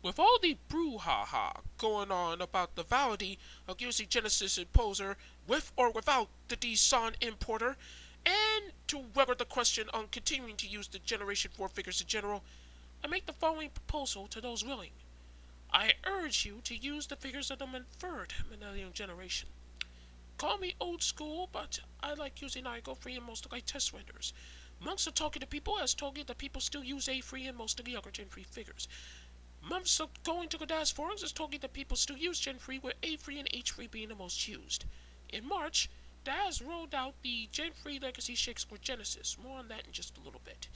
With all the brouhaha going on about the validity of using Genesis Imposer with or without the DAZ importer, and to weather the question on continuing to use the Generation 4 figures in general, I make the following proposal to those willing. I urge you to use the figures of the third Millennium generation. Call me old school, but I like using IGO-free and most of my test renders. Months of talking to people has told me that people still use A-free and most of the other Gen-free figures. Months of going to the DAZ forums has told me that people still use Gen-free, with A-free and H-free being the most used. In March, DAZ rolled out the Gen-free Legacy Shakes for Genesis. More on that in just a little bit.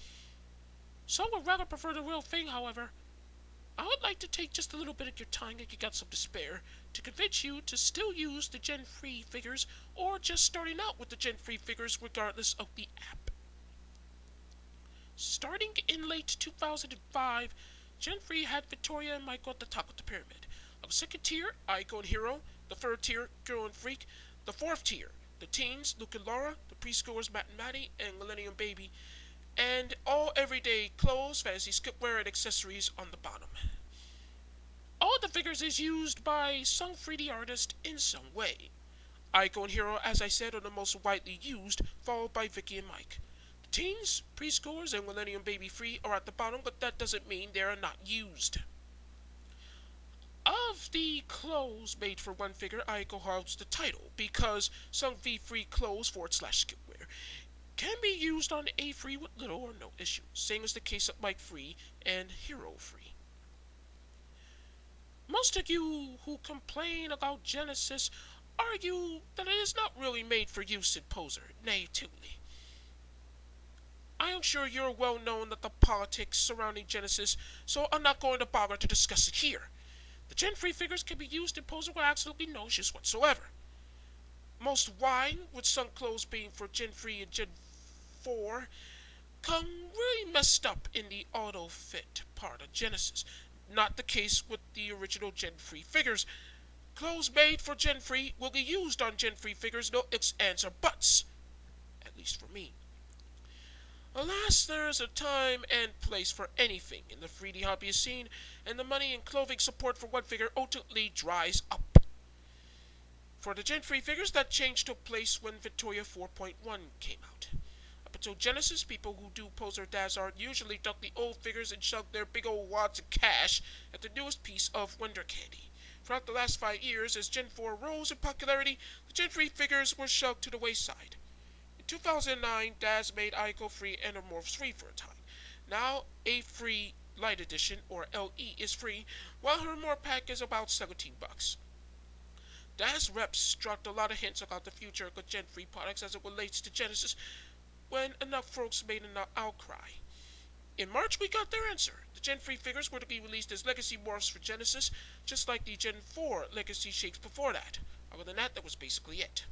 Some would rather prefer the real thing, however. I would like to take just a little bit of your time, if you got some to spare, to convince you to still use the Gen-free figures, or just starting out with the Gen-free figures regardless of the app. Starting in late 2005, Gen-free had Victoria and Michael at the top of the pyramid. On the second tier, Icon Hero. The third tier, Girl and Freak. The fourth tier, the teens, Luke and Laura. The preschoolers, Matt and Maddie, and Millennium Baby. And all everyday clothes, fantasy skipwear, and accessories on the bottom. All the figures is used by some 3D artist in some way. Icon Hero, as I said, are the most widely used, followed by Vicky and Mike. The teens, preschoolers, and Millennium Baby Free are at the bottom, but that doesn't mean they are not used. Of the clothes made for one figure, Icon holds the title, because some V-free clothes /skipwear can be used on A-free with little or no issue, same as the case of Mike Free and Hero Free. Most of you who complain about Genesis argue that it is not really made for use in Poser natively. I am sure you're well known that the politics surrounding Genesis, so I'm not going to bother to discuss it here. The Gen-free figures can be used in Poser with absolutely no issues whatsoever. Most why, with some clothes being for Gen-free and Gen-4, come really messed up in the auto-fit part of Genesis. Not the case with the original Gen-free figures. Clothes made for Gen-free will be used on Gen-free figures, no ifs, ands, or buts. At least for me. Alas, there is a time and place for anything in the 3D hobbyist scene, and the money and clothing support for one figure ultimately dries up. For the Gen-free figures, that change took place when Victoria 4.1 came out. Up until Genesis, people who do Poser DAZ art usually duck the old figures and shove their big old wads of cash at the newest piece of wonder candy. Throughout the last 5 years, as Gen 4 rose in popularity, the Gen 3 figures were shoved to the wayside. In 2009, DAZ made Ico free and Endomorphs free for a time. Now, a free Light Edition, or LE, is free, while her more pack is about $17. DAZ reps dropped a lot of hints about the future of Gen 3 products as it relates to Genesis, when enough folks made an outcry. In March, we got their answer. The Gen 3 figures were to be released as Legacy Morphs for Genesis, just like the Gen 4 Legacy Shakes before that. Other than that, that was basically it.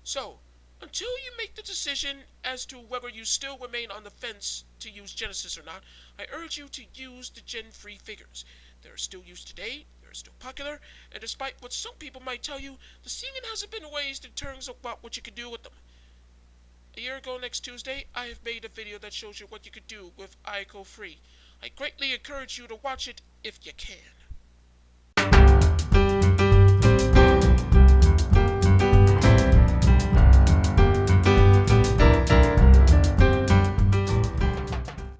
So, until you make the decision as to whether you still remain on the fence to use Genesis or not, I urge you to use the Gen 3 figures. They are still used today, they are still popular, and despite what some people might tell you, the ceiling hasn't been raised in terms of what you can do with them. A year ago next Tuesday, I have made a video that shows you what you could do with Ico Free. I greatly encourage you to watch it if you can.